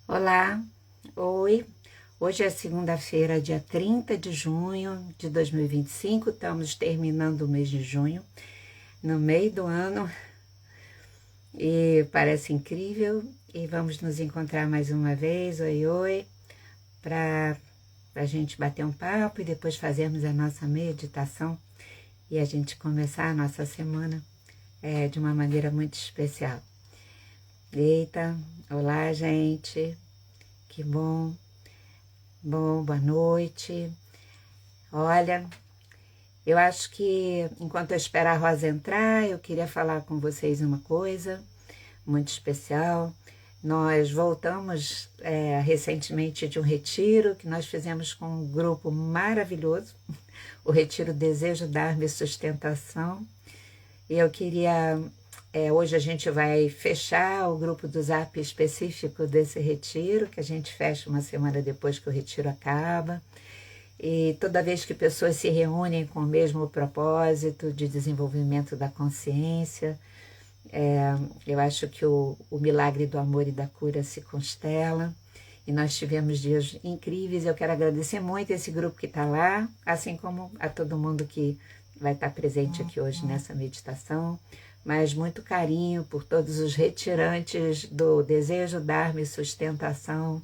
Olá, oi. Hoje é segunda-feira, dia 30 de junho de 2025. Estamos terminando o mês de junho, no meio do ano, e parece incrível. E vamos nos encontrar mais uma vez, oi, oi, para a gente bater um papo e depois fazermos a nossa meditação e a gente começar a nossa semana de uma maneira muito especial. Eita, olá, gente, que bom. Bom, boa noite. Olha, eu acho que enquanto eu espero a Rosa entrar, eu queria falar com vocês uma coisa muito especial. Nós voltamos recentemente de um retiro que nós fizemos com um grupo maravilhoso, o Retiro Desejo Dar-me Sustentação. E eu queria, hoje a gente vai fechar o grupo do Zap específico desse retiro, que a gente fecha uma semana depois que o retiro acaba. E toda vez que pessoas se reúnem com o mesmo propósito de desenvolvimento da consciência, eu acho que o milagre do amor e da cura se constela. E nós tivemos dias incríveis. Eu quero agradecer muito esse grupo que está lá, assim como a todo mundo que vai estar presente aqui hoje nessa meditação. Mas muito carinho por todos os retirantes do Desejo Dar-me Sustentação.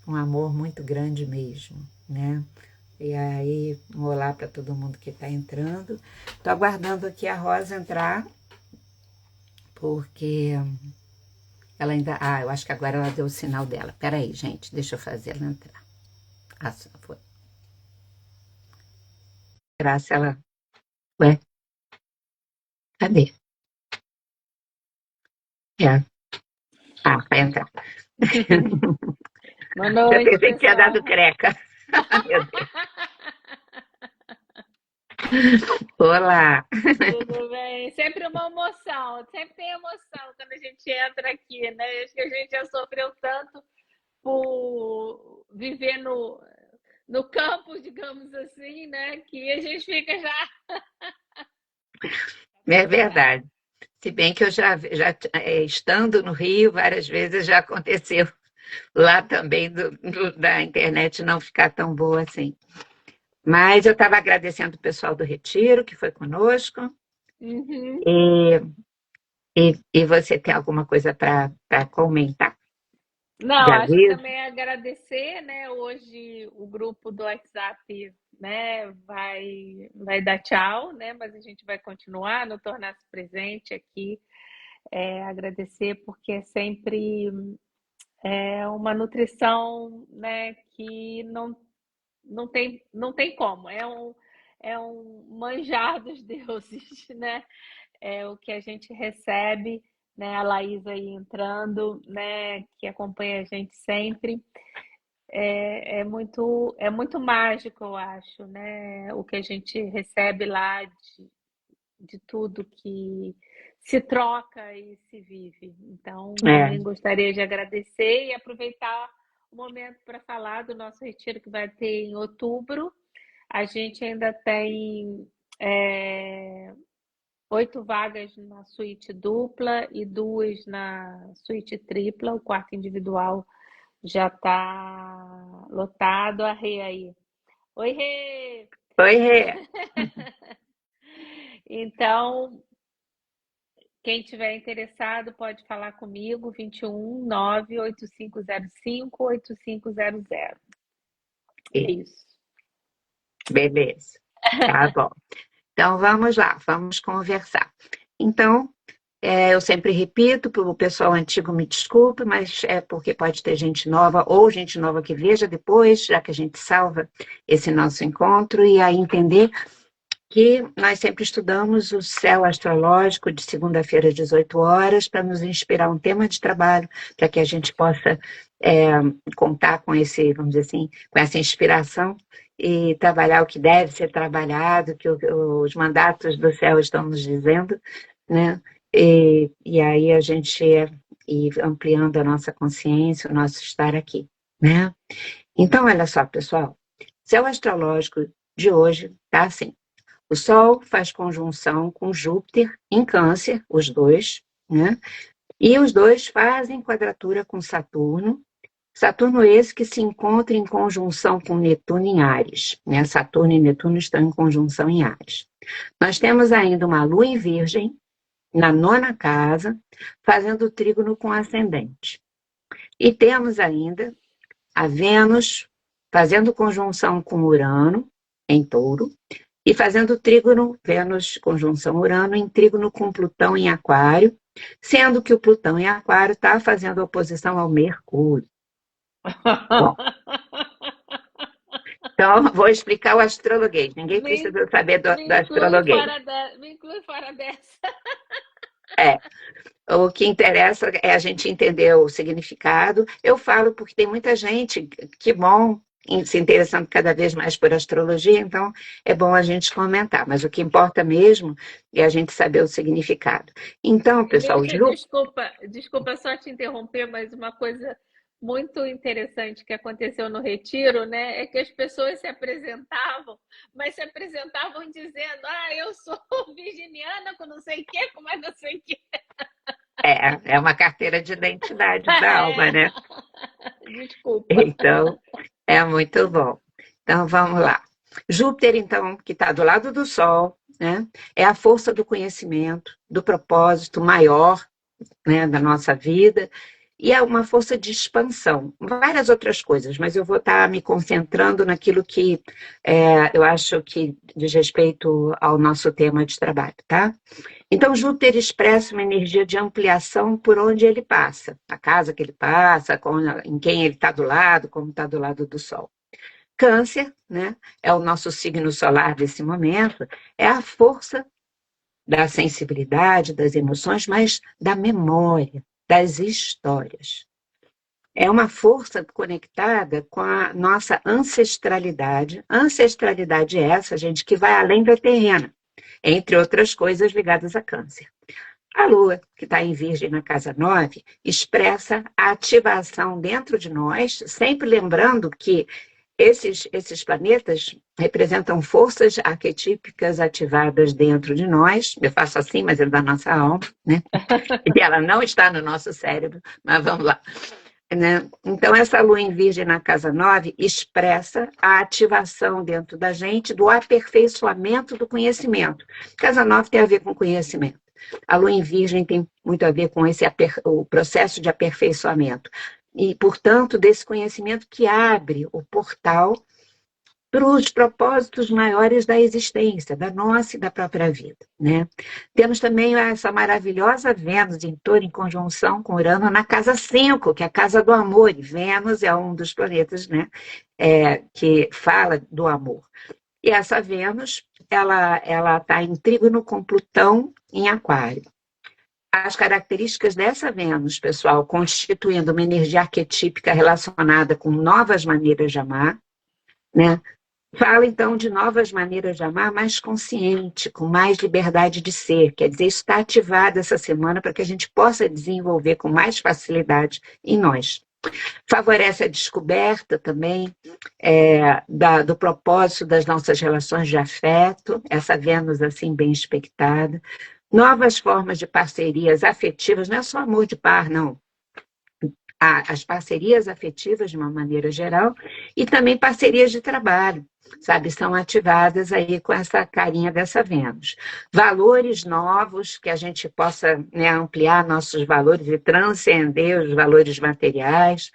Um amor muito grande mesmo, né? E aí, um olá para todo mundo que está entrando. Estou aguardando aqui a Rosa entrar, porque ela ainda... Ah, eu acho que agora ela deu o sinal dela. Peraí, gente, deixa eu fazer ela entrar. Ah, só foi. Graças a ela... Ué, cadê? É. Ah, vai entrar. Boa Eu noite, pensei que tinha dado pessoal. creca. Meu Deus. Olá. Tudo bem? Sempre uma emoção, sempre tem emoção quando a gente entra aqui, né? Acho que a gente já sofreu tanto por viver no campo, digamos assim, né? Que a gente fica já. Tá É tudo certo. verdade. Se bem que eu estando no Rio, várias vezes já aconteceu lá também da internet não ficar tão boa assim. Mas eu estava agradecendo o pessoal do Retiro que foi conosco. Uhum. E, e você tem alguma coisa para comentar de Não, acho que aviso? também é agradecer, né? Hoje o grupo do WhatsApp, né, vai dar tchau, né? Mas a gente vai continuar no tornar-se presente aqui. Agradecer porque é sempre uma nutrição, né, que não tem como. É um manjar dos deuses, né? É o que a gente recebe, né? A Laís aí entrando, né? Que acompanha a gente sempre. É muito mágico, eu acho, né? O que a gente recebe lá de tudo que se troca e se vive. Então, É, também gostaria de agradecer e aproveitar o momento para falar do nosso retiro que vai ter em outubro. A gente ainda tem 8 vagas na suíte dupla e 2 na suíte tripla. O quarto individual já está lotado. A Rê aí. Oi, Rê! foi, Rê. Então, quem tiver interessado pode falar comigo, 21 98505 8500. É isso. Beleza, tá bom. Então vamos lá, vamos conversar. Então, eu sempre repito, para o pessoal antigo me desculpe, mas é porque pode ter gente nova ou gente nova que veja depois, já que a gente salva esse nosso encontro, e aí entender que nós sempre estudamos o céu astrológico de segunda-feira às 18 horas para nos inspirar um tema de trabalho, para que a gente possa é, contar com esse, vamos dizer assim, com essa inspiração e trabalhar o que deve ser trabalhado, que os mandatos do céu estão nos dizendo, né? E aí a gente ir ampliando a nossa consciência, o nosso estar aqui, né? Então, olha só, pessoal, céu astrológico de hoje tá assim. O Sol faz conjunção com Júpiter em Câncer, os dois, né? E os dois fazem quadratura com Saturno. Saturno esse que se encontra em conjunção com Netuno em Áries, né? Saturno e Netuno estão em conjunção em Áries. Nós temos ainda uma Lua em Virgem, na nona casa, fazendo trígono com ascendente. E temos ainda a Vênus fazendo conjunção com Urano, em Touro, e fazendo trígono, Vênus conjunção Urano, em trígono com Plutão em Aquário, sendo que o Plutão em Aquário está fazendo oposição ao Mercúrio. Bom, então vou explicar o astrologuês. Ninguém precisa saber do astrologuês. Me inclui fora dessa. O que interessa é a gente entender o significado. Eu falo porque tem muita gente, que bom, se interessando cada vez mais por astrologia, então é bom a gente comentar, mas o que importa mesmo é a gente saber o significado. Então, pessoal, Desculpa só te interromper, mas uma coisa muito interessante que aconteceu no retiro, né, é que as pessoas se apresentavam, mas se apresentavam dizendo, eu sou virginiana com não sei o quê, com mais não sei o quê. É uma carteira de identidade da alma, né? Desculpa. Então, é muito bom. Então, vamos lá. Júpiter, então, que está do lado do Sol, né? É a força do conhecimento, do propósito maior, né, da nossa vida, e é uma força de expansão. Várias outras coisas, mas eu vou estar me concentrando naquilo que eu acho que diz respeito ao nosso tema de trabalho, tá? Então, Júpiter expressa uma energia de ampliação por onde ele passa, a casa que ele passa, em quem ele está do lado, como está do lado do Sol. Câncer, né, é o nosso signo solar desse momento, é a força da sensibilidade, das emoções, mas da memória, das histórias. É uma força conectada com a nossa ancestralidade. Ancestralidade é essa, gente, que vai além da terrena, entre outras coisas ligadas a Câncer. A Lua, que está em Virgem na casa 9, expressa a ativação dentro de nós, sempre lembrando que esses planetas representam forças arquetípicas ativadas dentro de nós. Eu faço assim, mas é da nossa alma, né? E ela não está no nosso cérebro, mas vamos lá. Né? Então, essa Lua em Virgem na casa 9 expressa a ativação dentro da gente do aperfeiçoamento do conhecimento. Casa 9 tem a ver com conhecimento. A Lua em Virgem tem muito a ver com o processo de aperfeiçoamento. E, portanto, desse conhecimento que abre o portal para os propósitos maiores da existência, da nossa e da própria vida, né? Temos também essa maravilhosa Vênus em Touro em conjunção com Urano na casa 5, que é a casa do amor, e Vênus é um dos planetas, né, que fala do amor. E essa Vênus, ela está em trígono com Plutão em Aquário. As características dessa Vênus, pessoal, constituindo uma energia arquetípica relacionada com novas maneiras de amar, né? Fala, então, de novas maneiras de amar mais consciente, com mais liberdade de ser. Quer dizer, isso está ativado essa semana para que a gente possa desenvolver com mais facilidade em nós. Favorece a descoberta também do propósito das nossas relações de afeto, essa Vênus assim bem expectada. Novas formas de parcerias afetivas, não é só amor de par, não. As parcerias afetivas, de uma maneira geral, e também parcerias de trabalho, sabe? São ativadas aí com essa carinha dessa Vênus. Valores novos, que a gente possa, né, ampliar nossos valores e transcender os valores materiais.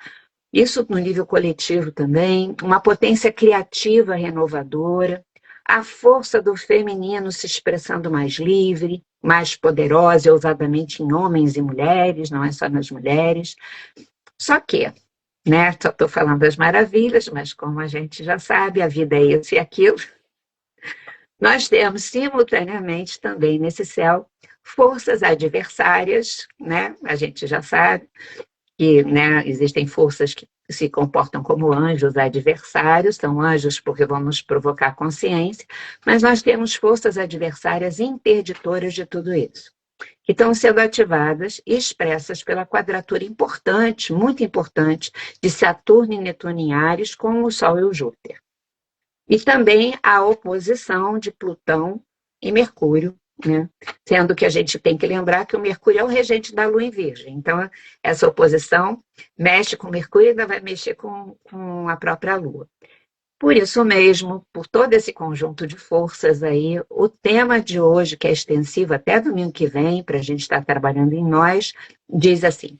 Isso no nível coletivo também. Uma potência criativa renovadora. A força do feminino se expressando mais livre, mais poderosa e ousadamente em homens e mulheres, não é só nas mulheres. Só que, né, só estou falando das maravilhas, mas como a gente já sabe, a vida é isso e aquilo. Nós temos simultaneamente também nesse céu forças adversárias, né? A gente já sabe que, né, existem forças que se comportam como anjos adversários, são anjos porque vão nos provocar consciência, mas nós temos forças adversárias interditoras de tudo isso, que estão sendo ativadas e expressas pela quadratura importante, muito importante, de Saturno e Netuno em Áries com o Sol e o Júpiter. E também a oposição de Plutão e Mercúrio né? Sendo que a gente tem que lembrar que o Mercúrio é o regente da Lua em Virgem. Então, essa oposição mexe com o Mercúrio e ainda vai mexer com a própria Lua. Por isso mesmo, por todo esse conjunto de forças aí, o tema de hoje, que é extensivo até domingo que vem, para a gente estar trabalhando em nós, diz assim: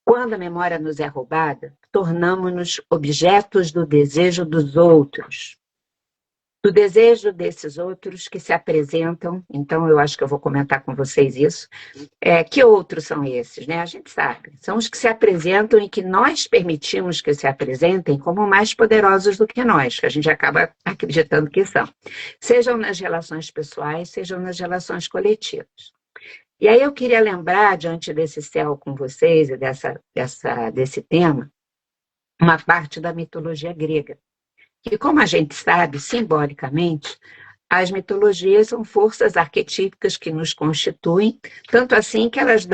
quando a memória nos é roubada, tornamos-nos objetos do desejo dos outros, do desejo desses outros que se apresentam. Então, eu acho que eu vou comentar com vocês isso. Que outros são esses, né? A gente sabe. São os que se apresentam e que nós permitimos que se apresentem como mais poderosos do que nós, que a gente acaba acreditando que são. Sejam nas relações pessoais, sejam nas relações coletivas. E aí eu queria lembrar, diante desse céu com vocês e desse tema, uma parte da mitologia grega. Que, como a gente sabe, simbolicamente, as mitologias são forças arquetípicas que nos constituem, tanto assim que elas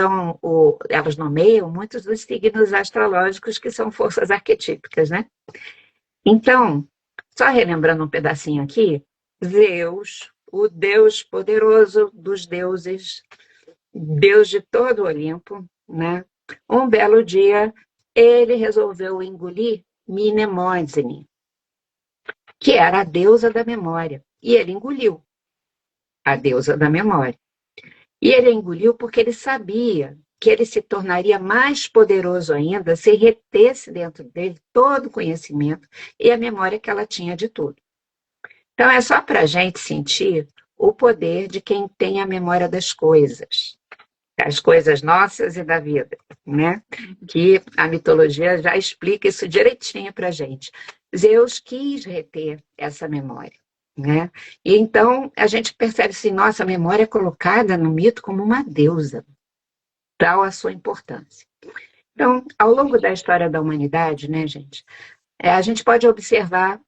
elas nomeiam muitos dos signos astrológicos que são forças arquetípicas, né? Então, só relembrando um pedacinho aqui, Zeus, o Deus poderoso dos deuses, Deus de todo o Olimpo, né? Um belo dia, ele resolveu engolir Mnemosine, que era a deusa da memória, e ele engoliu a deusa da memória. E ele engoliu porque ele sabia que ele se tornaria mais poderoso ainda se retesse dentro dele todo o conhecimento e a memória que ela tinha de tudo. Então, é só para a gente sentir o poder de quem tem a memória das coisas nossas e da vida, né? Que a mitologia já explica isso direitinho para a gente. Zeus quis reter essa memória, né? E então a gente percebe assim, nossa, a memória é colocada no mito como uma deusa, tal a sua importância. Então, ao longo da história da humanidade, né, gente, a gente pode observar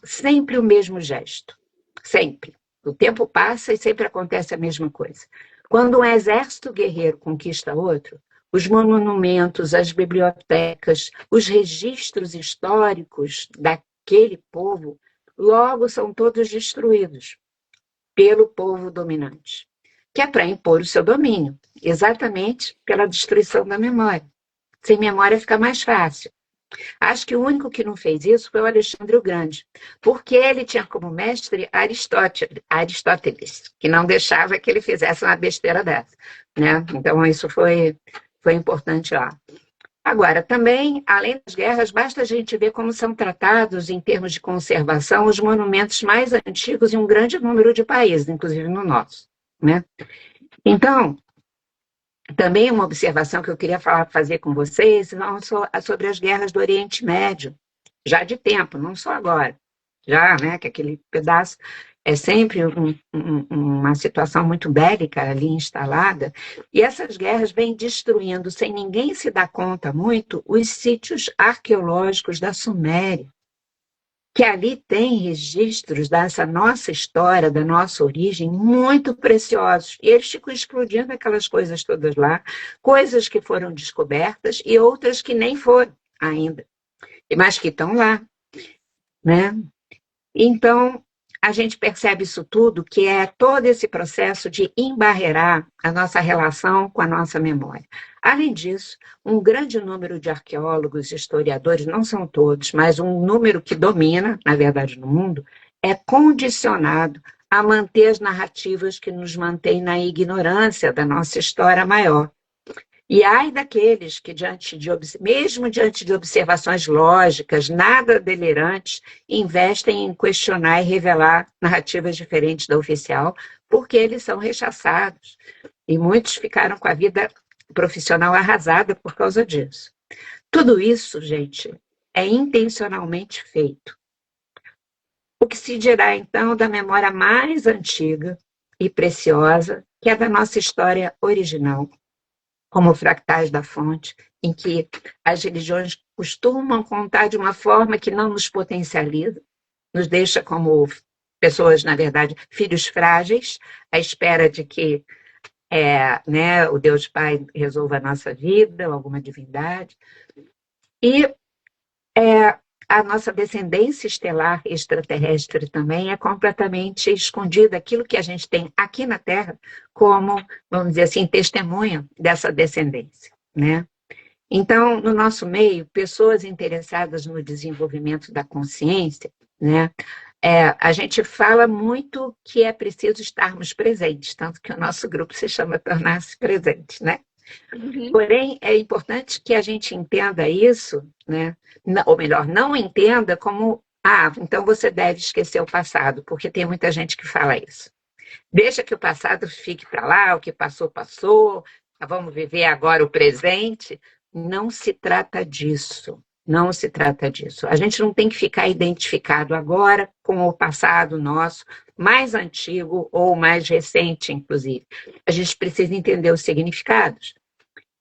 sempre o mesmo gesto, sempre. O tempo passa e sempre acontece a mesma coisa. Quando um exército guerreiro conquista outro, os monumentos, as bibliotecas, os registros históricos daquele povo, logo são todos destruídos pelo povo dominante, que é para impor o seu domínio, exatamente pela destruição da memória. Sem memória fica mais fácil. Acho que o único que não fez isso foi o Alexandre o Grande, porque ele tinha como mestre Aristóteles, que não deixava que ele fizesse uma besteira dessa, né? Então, isso foi importante lá. Agora, também, além das guerras, basta a gente ver como são tratados, em termos de conservação, os monumentos mais antigos em um grande número de países, inclusive no nosso, né? Então, também uma observação que eu queria fazer com vocês sobre as guerras do Oriente Médio, já de tempo, não só agora, já, né, que aquele pedaço é sempre uma situação muito bélica ali instalada, e essas guerras vêm destruindo, sem ninguém se dar conta muito, os sítios arqueológicos da Suméria, que ali tem registros dessa nossa história, da nossa origem, muito preciosos. E eles ficam explodindo aquelas coisas todas lá, coisas que foram descobertas e outras que nem foram ainda, mas que estão lá, né? Então, a gente percebe isso tudo, que é todo esse processo de embarrear a nossa relação com a nossa memória. Além disso, um grande número de arqueólogos, historiadores, não são todos, mas um número que domina, na verdade, no mundo, é condicionado a manter as narrativas que nos mantêm na ignorância da nossa história maior. E ai daqueles que, mesmo diante de observações lógicas, nada delirantes, investem em questionar e revelar narrativas diferentes da oficial, porque eles são rechaçados. E muitos ficaram com a vida profissional arrasada por causa disso. Tudo isso, gente, é intencionalmente feito. O que se dirá, então, da memória mais antiga e preciosa, que é da nossa história original, como fractais da fonte, em que as religiões costumam contar de uma forma que não nos potencializa, nos deixa como pessoas, na verdade, filhos frágeis, à espera de que né, o Deus Pai resolva a nossa vida, ou alguma divindade. E a nossa descendência estelar extraterrestre também é completamente escondida. Aquilo que a gente tem aqui na Terra como, vamos dizer assim, testemunha dessa descendência, né? Então, no nosso meio, pessoas interessadas no desenvolvimento da consciência, né? A gente fala muito que é preciso estarmos presentes, tanto que o nosso grupo se chama Tornar-se Presente, né? Uhum. Porém, é importante que a gente entenda isso, né? Ou melhor, não entenda como, então você deve esquecer o passado, porque tem muita gente que fala isso. Deixa que o passado fique para lá, o que passou, passou, vamos viver agora o presente. Não se trata disso. Não se trata disso. A gente não tem que ficar identificado agora com o passado nosso, mais antigo ou mais recente, inclusive. A gente precisa entender os significados,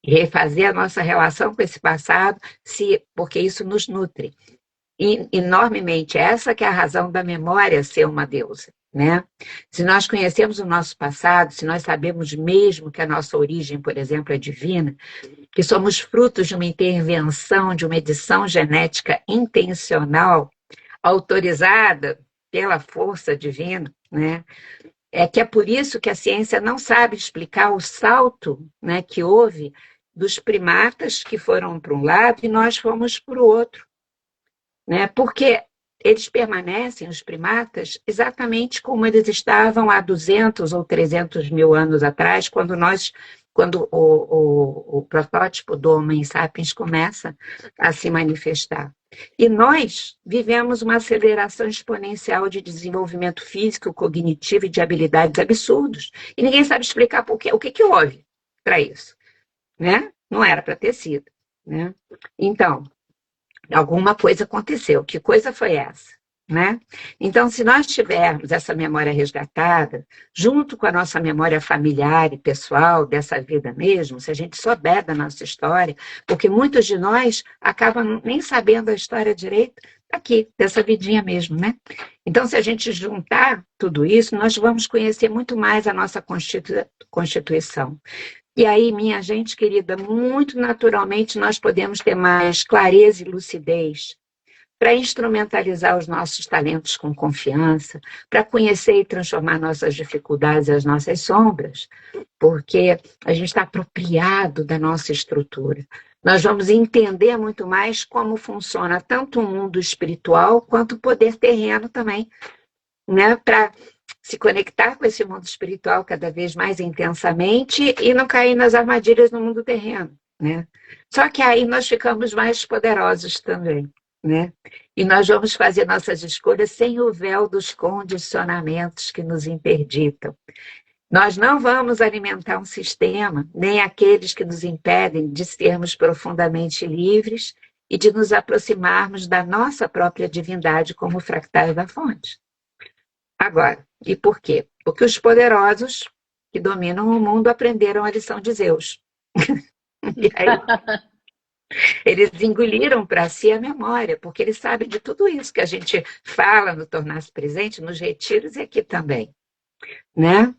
refazer a nossa relação com esse passado, porque isso nos nutre enormemente. Essa que é a razão da memória ser uma deusa, né? Se nós conhecemos o nosso passado, se nós sabemos mesmo que a nossa origem, por exemplo, é divina, que somos frutos de uma intervenção, de uma edição genética intencional, autorizada pela força divina, né? Que é por isso que a ciência não sabe explicar o salto, né, que houve dos primatas que foram para um lado e nós fomos para o outro, né? Porque eles permanecem, os primatas, exatamente como eles estavam há 200 ou 300 mil anos atrás, quando o protótipo do Homo sapiens começa a se manifestar. E nós vivemos uma aceleração exponencial de desenvolvimento físico, cognitivo e de habilidades absurdos. E ninguém sabe explicar por quê. O que houve para isso, né? Não era para ter sido, né? Então, alguma coisa aconteceu. Que coisa foi essa? Né? Então, se nós tivermos essa memória resgatada, junto com a nossa memória familiar e pessoal dessa vida mesmo, se a gente souber da nossa história, porque muitos de nós acabam nem sabendo a história direito aqui, dessa vidinha mesmo, né? Então, se a gente juntar tudo isso, nós vamos conhecer muito mais a nossa Constituição. E aí, minha gente querida, muito naturalmente nós podemos ter mais clareza e lucidez para instrumentalizar os nossos talentos com confiança, para conhecer e transformar nossas dificuldades e as nossas sombras, porque a gente está apropriado da nossa estrutura. Nós vamos entender muito mais como funciona tanto o mundo espiritual quanto o poder terreno também, né? Para se conectar com esse mundo espiritual cada vez mais intensamente e não cair nas armadilhas no mundo terreno, né? Só que aí nós ficamos mais poderosos também, né? E nós vamos fazer nossas escolhas sem o véu dos condicionamentos que nos interditam. Nós não vamos alimentar um sistema, nem aqueles que nos impedem de sermos profundamente livres e de nos aproximarmos da nossa própria divindade como fractal da fonte. Agora, e por quê? Porque os poderosos que dominam o mundo aprenderam a lição de Zeus. E aí, eles engoliram para si a memória, porque eles sabem de tudo isso que a gente fala no Tornar-se Presente, nos retiros e aqui também, né?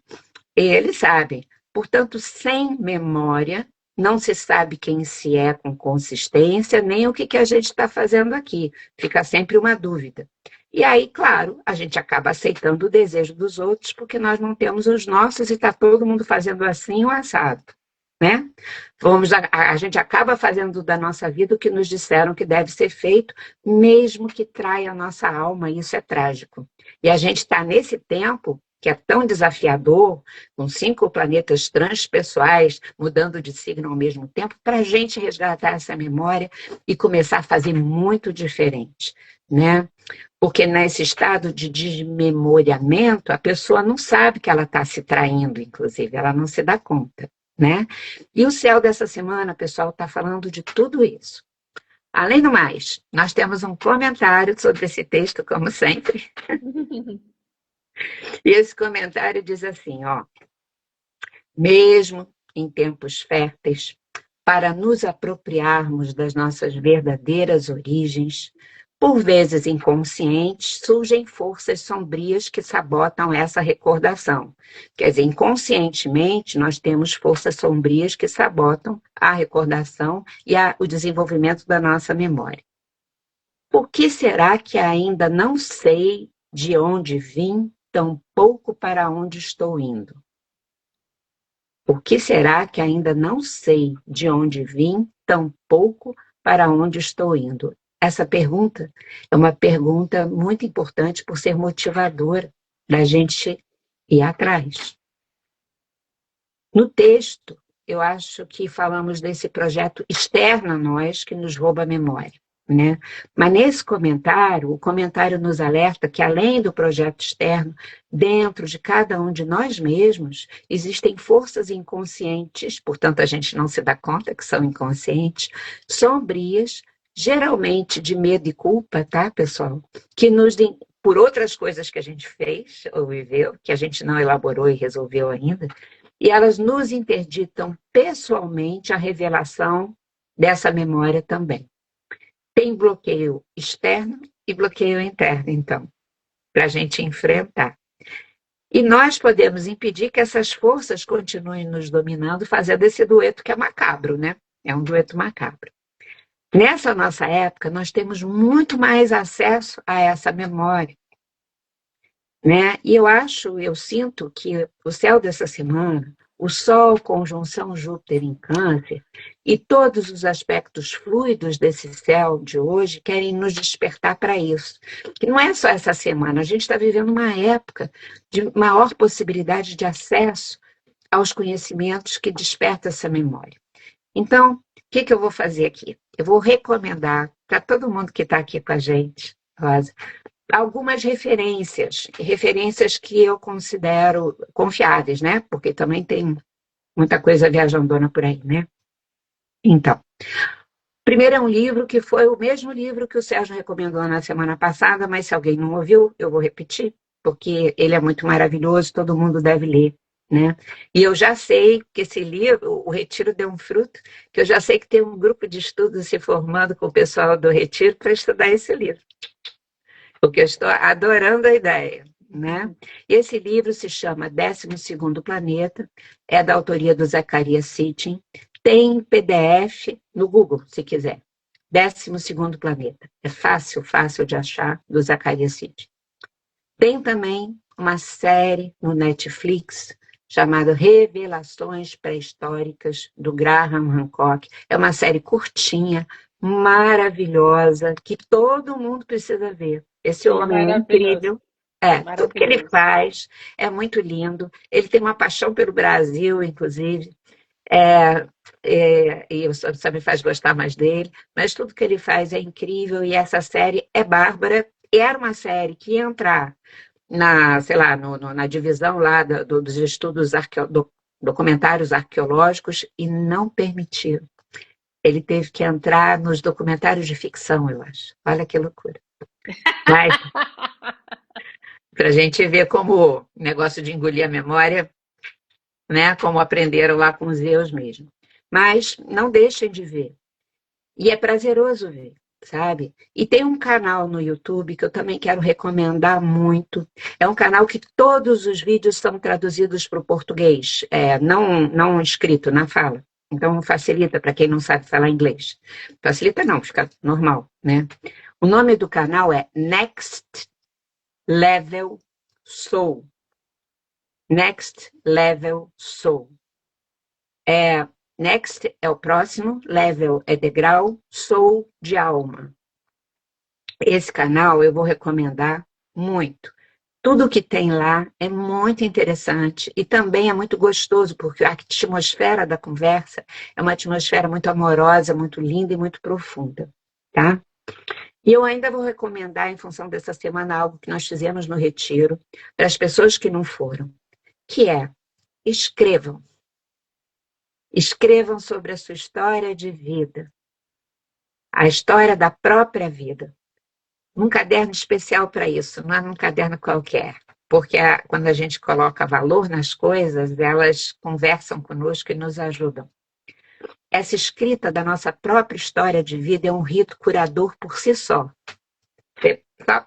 E eles sabem. Portanto, sem memória, não se sabe quem se é com consistência, nem o que a gente está fazendo aqui. Fica sempre uma dúvida. E aí, claro, a gente acaba aceitando o desejo dos outros, porque nós não temos os nossos e está todo mundo fazendo assim o assado. Né? A gente acaba fazendo da nossa vida o que nos disseram que deve ser feito, mesmo que traia a nossa alma, e isso é trágico. E a gente está nesse tempo que é tão desafiador, com 5 planetas transpessoais mudando de signo ao mesmo tempo, para a gente resgatar essa memória e começar a fazer muito diferente, né? Porque nesse estado de desmemoriamento, a pessoa não sabe que ela está se traindo, inclusive, ela não se dá conta. Né? E o céu dessa semana, pessoal, está falando de tudo isso. Além do mais, nós temos um comentário sobre esse texto, como sempre. E esse comentário diz assim, ó: mesmo em tempos férteis, para nos apropriarmos das nossas verdadeiras origens, por vezes inconscientes, surgem forças sombrias que sabotam essa recordação. Quer dizer, inconscientemente, nós temos forças sombrias que sabotam a recordação e o desenvolvimento da nossa memória. Por que será que ainda não sei de onde vim, tampouco para onde estou indo? Por que será que ainda não sei de onde vim, tampouco para onde estou indo? Essa pergunta é uma pergunta muito importante por ser motivadora da gente ir atrás. No texto, eu acho que falamos desse projeto externo a nós que nos rouba a memória, né? Mas nesse comentário, o comentário nos alerta que além do projeto externo, dentro de cada um de nós mesmos, existem forças inconscientes, portanto a gente não se dá conta que são inconscientes, sombrias, geralmente de medo e culpa, tá, pessoal? Que nos por outras coisas que a gente fez ou viveu, que a gente não elaborou e resolveu ainda, e elas nos interditam pessoalmente a revelação dessa memória também. Tem bloqueio externo e bloqueio interno, então, para a gente enfrentar. E nós podemos impedir que essas forças continuem nos dominando, fazendo esse dueto que é macabro, né? É um dueto macabro. Nessa nossa época, nós temos muito mais acesso a essa memória, né? E eu sinto que o céu dessa semana, o Sol conjunção Júpiter em Câncer e todos os aspectos fluidos desse céu de hoje querem nos despertar para isso. Que não é só essa semana, a gente está vivendo uma época de maior possibilidade de acesso aos conhecimentos que desperta essa memória. Então, o que eu vou fazer aqui? Eu vou recomendar para todo mundo que está aqui com a gente, Rosa, algumas referências que eu considero confiáveis, né? Porque também tem muita coisa viajandona por aí, né? Então, primeiro é um livro que foi o mesmo livro que o Sérgio recomendou na semana passada, mas se alguém não ouviu, eu vou repetir, porque ele é muito maravilhoso, todo mundo deve ler, né? E eu já sei que esse livro, o Retiro deu um fruto, que eu já sei que tem um grupo de estudos se formando com o pessoal do Retiro para estudar esse livro. Porque eu estou adorando a ideia, né? E esse livro se chama 12º Planeta, é da autoria do Zacarias Sitchin, tem PDF no Google, se quiser. 12º Planeta. É fácil, fácil de achar, do Zacarias Sitchin. Tem também uma série no Netflix chamada Revelações Pré-Históricas, do Graham Hancock. É uma série curtinha, maravilhosa, que todo mundo precisa ver. Esse homem é incrível. Tudo que ele faz é muito lindo. Ele tem uma paixão pelo Brasil, inclusive. E só me faz gostar mais dele. Mas tudo que ele faz é incrível. E essa série é bárbara. Era uma série que ia entrar sei lá, na divisão lá dos estudos documentários arqueológicos e não permitiu. Ele teve que entrar nos documentários de ficção, eu acho. Olha que loucura. Mas, para a gente ver como o negócio de engolir a memória, né, como aprenderam lá com os Zeus mesmo. Mas não deixem de ver. E é prazeroso ver, sabe? E tem um canal no YouTube que eu também quero recomendar muito. É um canal que todos os vídeos são traduzidos para o português, não escrito, na fala. Então facilita para quem não sabe falar inglês. Facilita não, fica normal, né? O nome do canal é Next Level Soul. Next Level Soul. Next é o próximo, level é degrau, soul de alma. Esse canal eu vou recomendar muito. Tudo que tem lá é muito interessante e também é muito gostoso, porque a atmosfera da conversa é uma atmosfera muito amorosa, muito linda e muito profunda, tá? E eu ainda vou recomendar, em função dessa semana, algo que nós fizemos no Retiro, para as pessoas que não foram, que é: escrevam. Escrevam sobre a sua história de vida, a história da própria vida. Um caderno especial para isso, não é um caderno qualquer, porque quando a gente coloca valor nas coisas, elas conversam conosco e nos ajudam. Essa escrita da nossa própria história de vida é um rito curador por si só.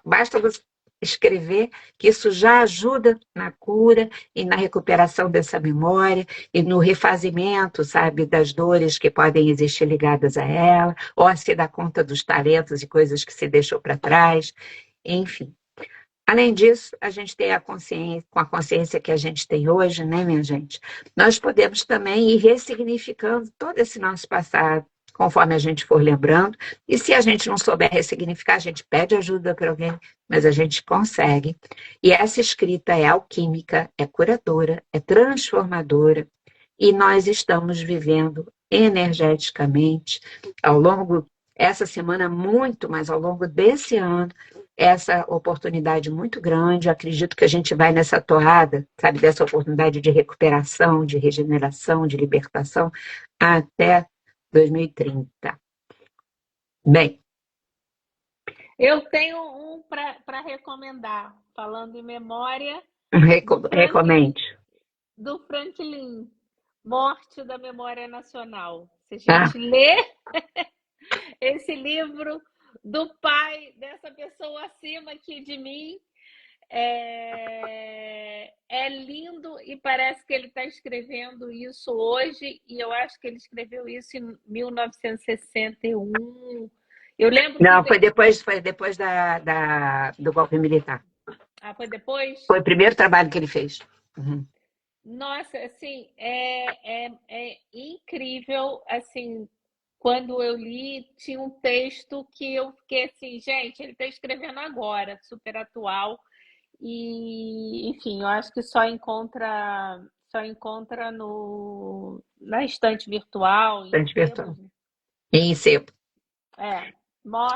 Basta você escrever, que isso já ajuda na cura e na recuperação dessa memória e no refazimento, sabe, das dores que podem existir ligadas a ela, ou a se dar conta dos talentos e coisas que se deixou para trás, enfim. Além disso, a gente tem a consciência, com a consciência que a gente tem hoje, né, minha gente? Nós podemos também ir ressignificando todo esse nosso passado, conforme a gente for lembrando. E se a gente não souber ressignificar, a gente pede ajuda para alguém, mas a gente consegue. E essa escrita é alquímica, é curadora, é transformadora. E nós estamos vivendo energeticamente ao longo essa semana muito, mas ao longo desse ano essa oportunidade muito grande. Eu acredito que a gente vai nessa toada, sabe, dessa oportunidade de recuperação, de regeneração, de libertação, até 2030. Bem, Eu tenho um para recomendar, falando em memória, do Franklin, recomende. do Franklin, Morte da Memória Nacional. Se a Ah, gente lê esse livro do pai dessa pessoa acima aqui de mim, é lindo e parece que ele está escrevendo isso hoje, e eu acho que ele escreveu isso em 1961. Eu lembro que não, foi depois do golpe militar. foi depois? Foi o primeiro trabalho que ele fez. Uhum. Nossa, assim, é incrível, assim, quando eu li, tinha um texto que eu fiquei assim, gente, ele está escrevendo agora, super atual, e, enfim, eu acho que só encontra na estante virtual, em Estante sebos, virtual. né? Em sebo. É,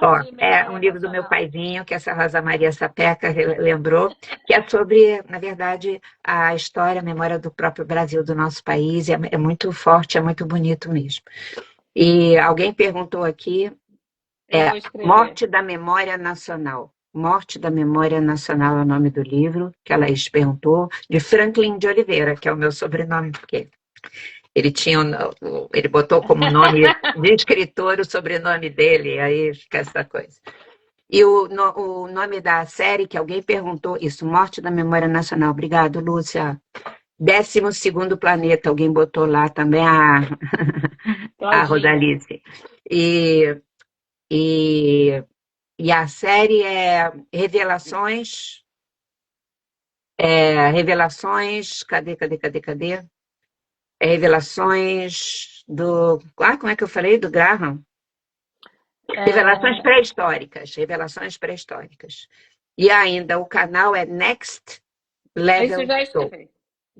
Ó, Morte e é um Memória livro do meu Nacional. paizinho, que essa Rosa Maria Sapeca lembrou, que é sobre, na verdade, a história, a memória do próprio Brasil, do nosso país, é muito forte, é muito bonito mesmo. E alguém perguntou aqui, Eu vou escrever. Morte da Memória Nacional. Morte da Memória Nacional é o nome do livro, que a Laís perguntou, de Franklin de Oliveira, que é o meu sobrenome, porque ele botou como nome de escritor o sobrenome dele, aí fica essa coisa. E o nome da série, que alguém perguntou, isso, Morte da Memória Nacional. Obrigado, Lúcia. 12º Planeta, alguém botou lá também, a Claudinha. Rodalice. E, e, e a série é Revelações, cadê? Revelações do... como é que eu falei? Do Graham? É, Revelações pré-históricas. E ainda o canal é Next isso eu Level já Show. escrevi.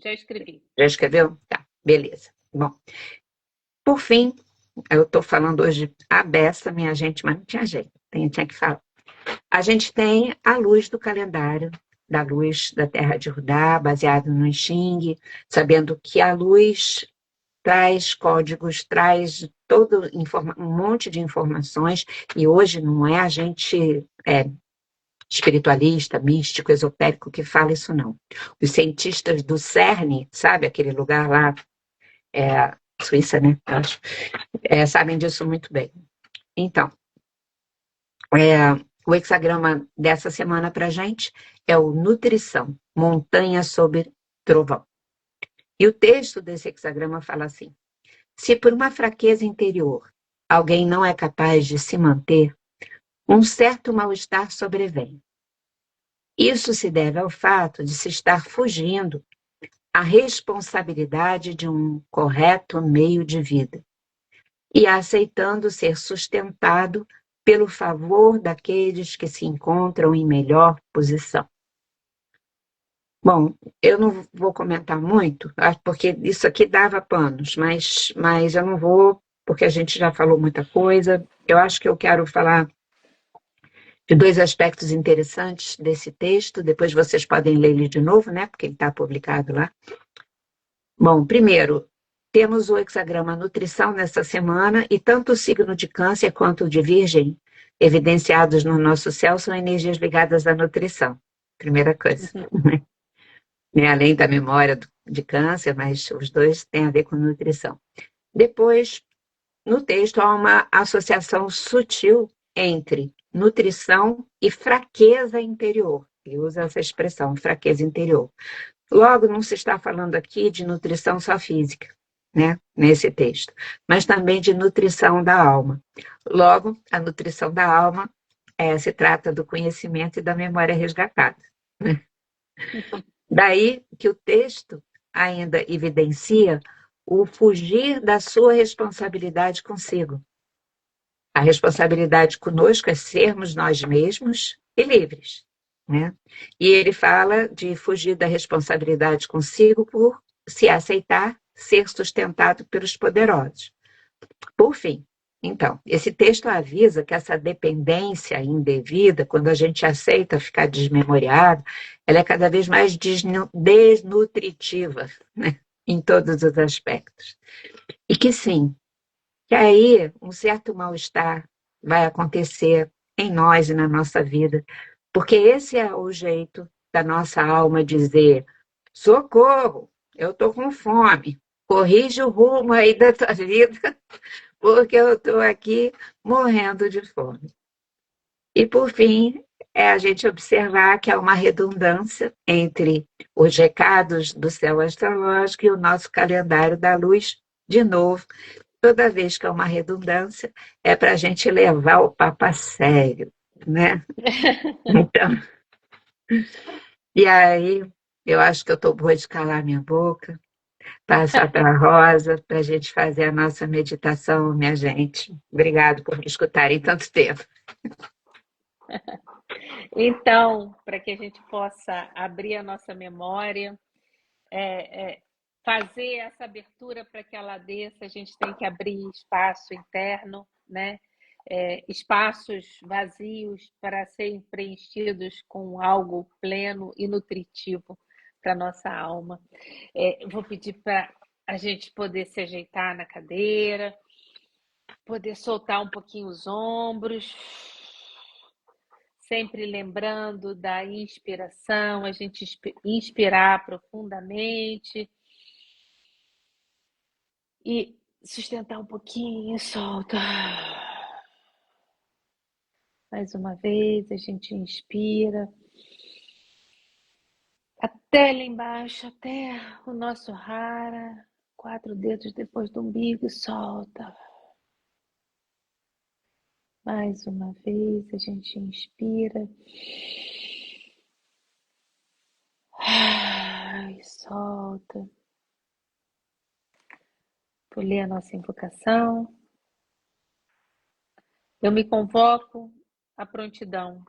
Já escrevi. Já escreveu? Tá, beleza. Bom, por fim, eu estou falando hoje a beça, minha gente, mas não tinha jeito, tinha que falar. A gente tem a luz do calendário, da luz da Terra de Judá, baseado no Xing, sabendo que a luz traz códigos, traz um monte de informações, e hoje não é a gente espiritualista, místico, esotérico que fala isso, não. Os cientistas do CERN, sabe, aquele lugar lá, Suíça, né? Eu acho, sabem disso muito bem. Então, o hexagrama dessa semana para gente é o Nutrição, Montanha sobre Trovão. E o texto desse hexagrama fala assim: se por uma fraqueza interior alguém não é capaz de se manter, um certo mal-estar sobrevém. Isso se deve ao fato de se estar fugindo à responsabilidade de um correto meio de vida e aceitando ser sustentado pelo favor daqueles que se encontram em melhor posição. Bom, eu não vou comentar muito, porque isso aqui dava panos, mas eu não vou, porque a gente já falou muita coisa. Eu acho que eu quero falar de dois aspectos interessantes desse texto, depois vocês podem ler ele de novo, né, porque ele está publicado lá. Bom, primeiro, temos o hexagrama nutrição nessa semana, e tanto o signo de Câncer quanto o de Virgem, evidenciados no nosso céu, são energias ligadas à nutrição. Primeira coisa. Né? Além da memória de Câncer, mas os dois têm a ver com nutrição. Depois, no texto, há uma associação sutil entre nutrição e fraqueza interior. Ele usa essa expressão, fraqueza interior. Logo, não se está falando aqui de nutrição só física, né, nesse texto, mas também de nutrição da alma. Logo, a nutrição da alma se trata do conhecimento e da memória resgatada. Daí que o texto ainda evidencia o fugir da sua responsabilidade consigo. A responsabilidade conosco é sermos nós mesmos e livres, né? E ele fala de fugir da responsabilidade consigo por se aceitar ser sustentado pelos poderosos. Por fim, então, esse texto avisa que essa dependência indevida, quando a gente aceita ficar desmemoriado, ela é cada vez mais desnutritiva, né? Em todos os aspectos. E que sim, que aí um certo mal-estar vai acontecer em nós e na nossa vida, porque esse é o jeito da nossa alma dizer: socorro, eu estou com fome, corrige o rumo aí da tua vida, porque eu estou aqui morrendo de fome. E, por fim, é a gente observar que há uma redundância entre os recados do céu astrológico e o nosso calendário da luz, de novo. Toda vez que há uma redundância, é para a gente levar o papo a sério, né? Então, e aí, eu acho que eu estou boa de calar minha boca, passar para a Rosa, para a gente fazer a nossa meditação, minha gente. Obrigado por me escutarem tanto tempo. Então, para que a gente possa abrir a nossa memória, fazer essa abertura para que ela desça, a gente tem que abrir espaço interno, né? Espaços vazios para serem preenchidos com algo pleno e nutritivo para a nossa alma. Vou pedir para a gente poder se ajeitar na cadeira, poder soltar um pouquinho os ombros, sempre lembrando da inspiração, a gente inspirar profundamente e sustentar um pouquinho e solta. Mais uma vez, a gente inspira até lá embaixo, até o nosso hara, 4 dedos depois do umbigo e solta. Mais uma vez, a gente inspira. E solta. Vou ler a nossa invocação. Eu me convoco à prontidão,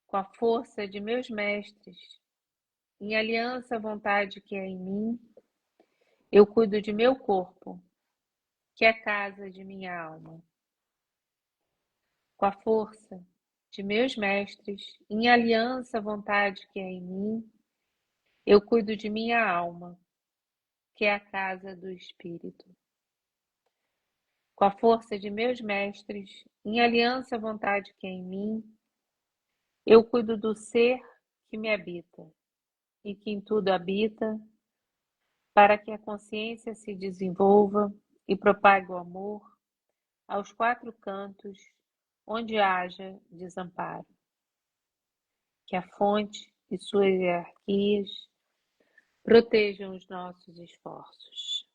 com a força de meus mestres, em aliança à vontade que é em mim, eu cuido de meu corpo, que é a casa de minha alma. Com a força de meus mestres, em aliança à vontade que é em mim, eu cuido de minha alma, que é a casa do espírito. Com a força de meus mestres, em aliança à vontade que é em mim, eu cuido do ser que me habita e que em tudo habita, para que a consciência se desenvolva e propague o amor aos 4 cantos onde haja desamparo. Que a fonte e suas hierarquias protejam os nossos esforços.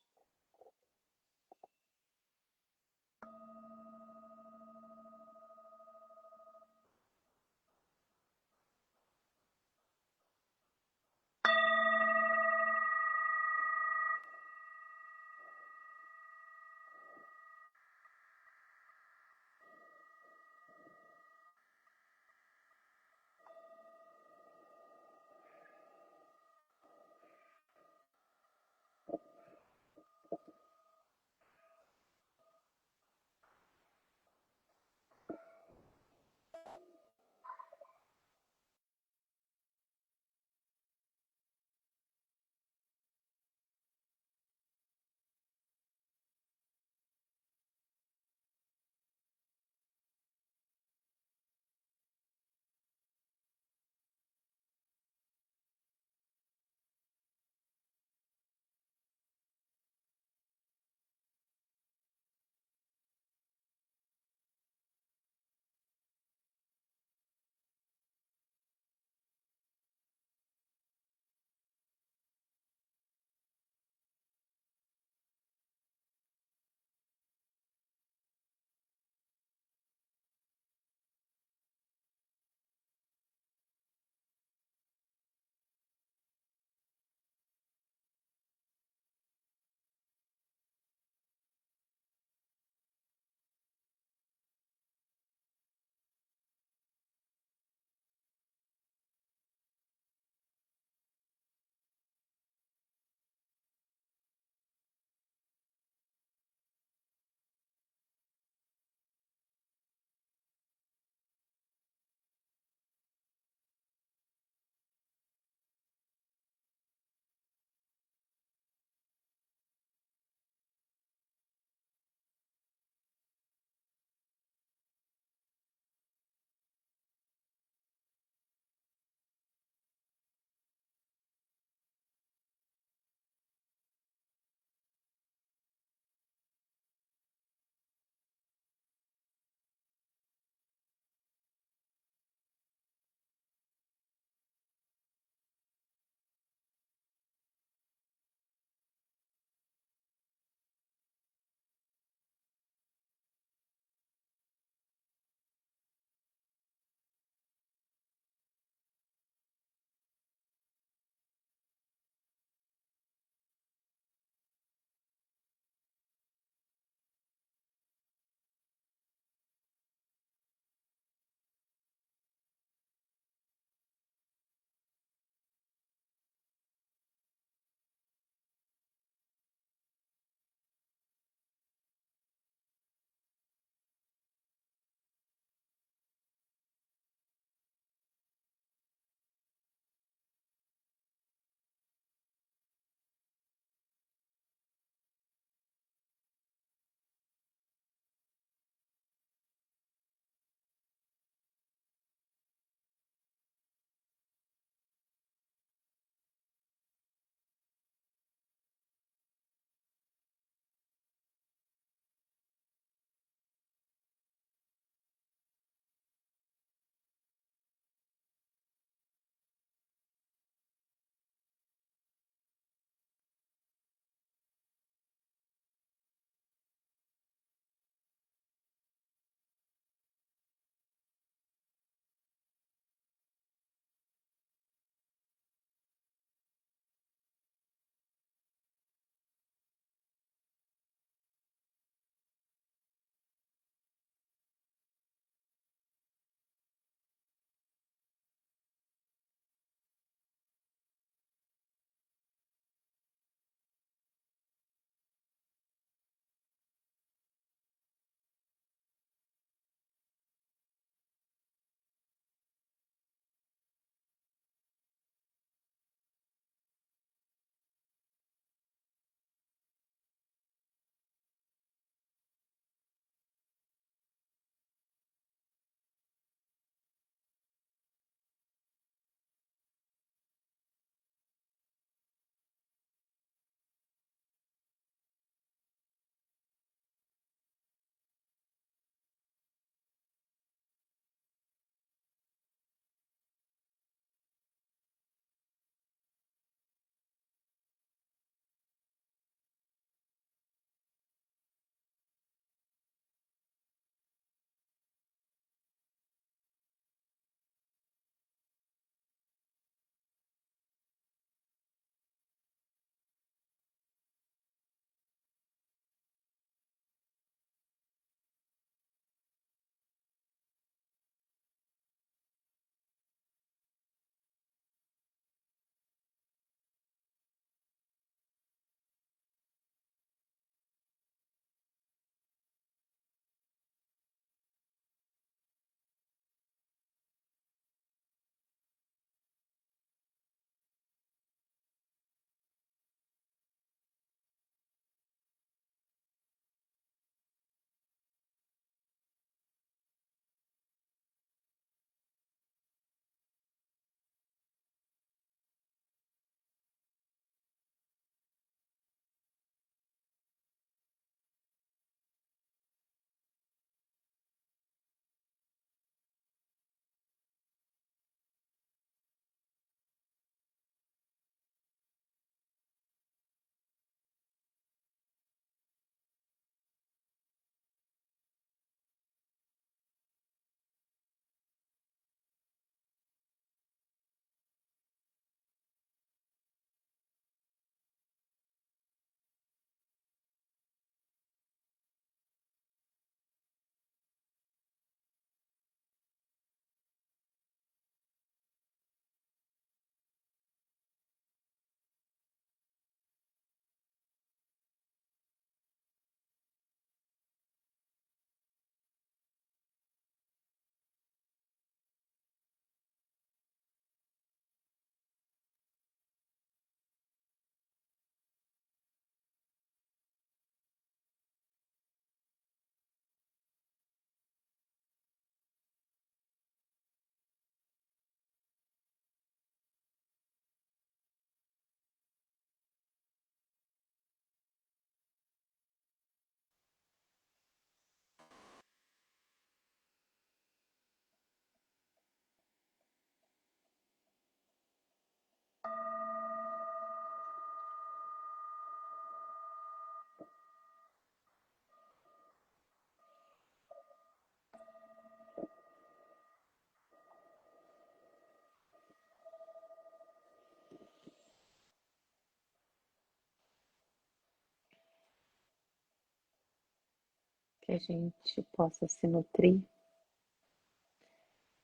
que a gente possa se nutrir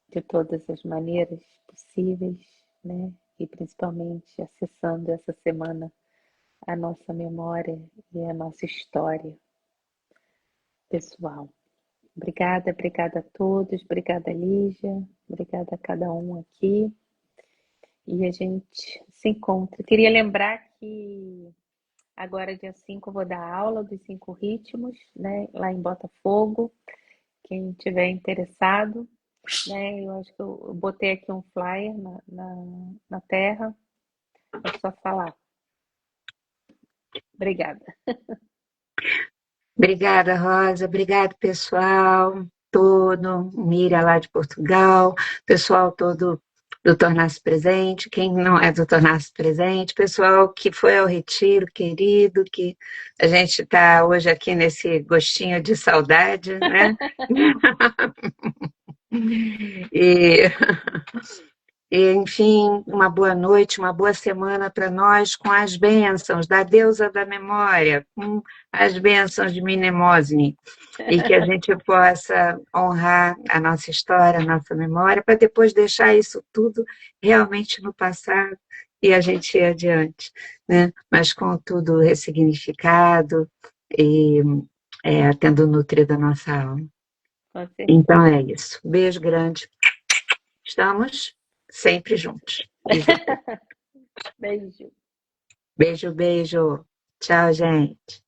de todas as maneiras possíveis, né? E principalmente acessando essa semana a nossa memória e a nossa história pessoal. Obrigada, obrigada a todos, obrigada Lígia, obrigada a cada um aqui. E a gente se encontra. Queria lembrar que agora, dia 5, eu vou dar aula dos 5 ritmos, né? Lá em Botafogo. Quem tiver interessado, né? Eu acho que eu botei aqui um flyer na terra. É só falar. Obrigada. Obrigada, Rosa. Obrigado, pessoal todo. Miriam lá de Portugal. Pessoal todo do Tornar-se Presente. Quem não é do Tornar-se Presente. Pessoal que foi ao retiro, querido, que a gente está hoje aqui nesse gostinho de saudade, né? E enfim, uma boa noite, uma boa semana para nós, com as bênçãos da deusa da memória, com as bênçãos de Mnemosine, e que a gente possa honrar a nossa história, a nossa memória, para depois deixar isso tudo realmente no passado e a gente ir adiante, né? Mas com tudo ressignificado e tendo nutrido a nossa alma. Com Então certeza. é isso. Beijo grande. Estamos sempre juntos. E juntas. Beijo. Beijo, beijo. Tchau, gente.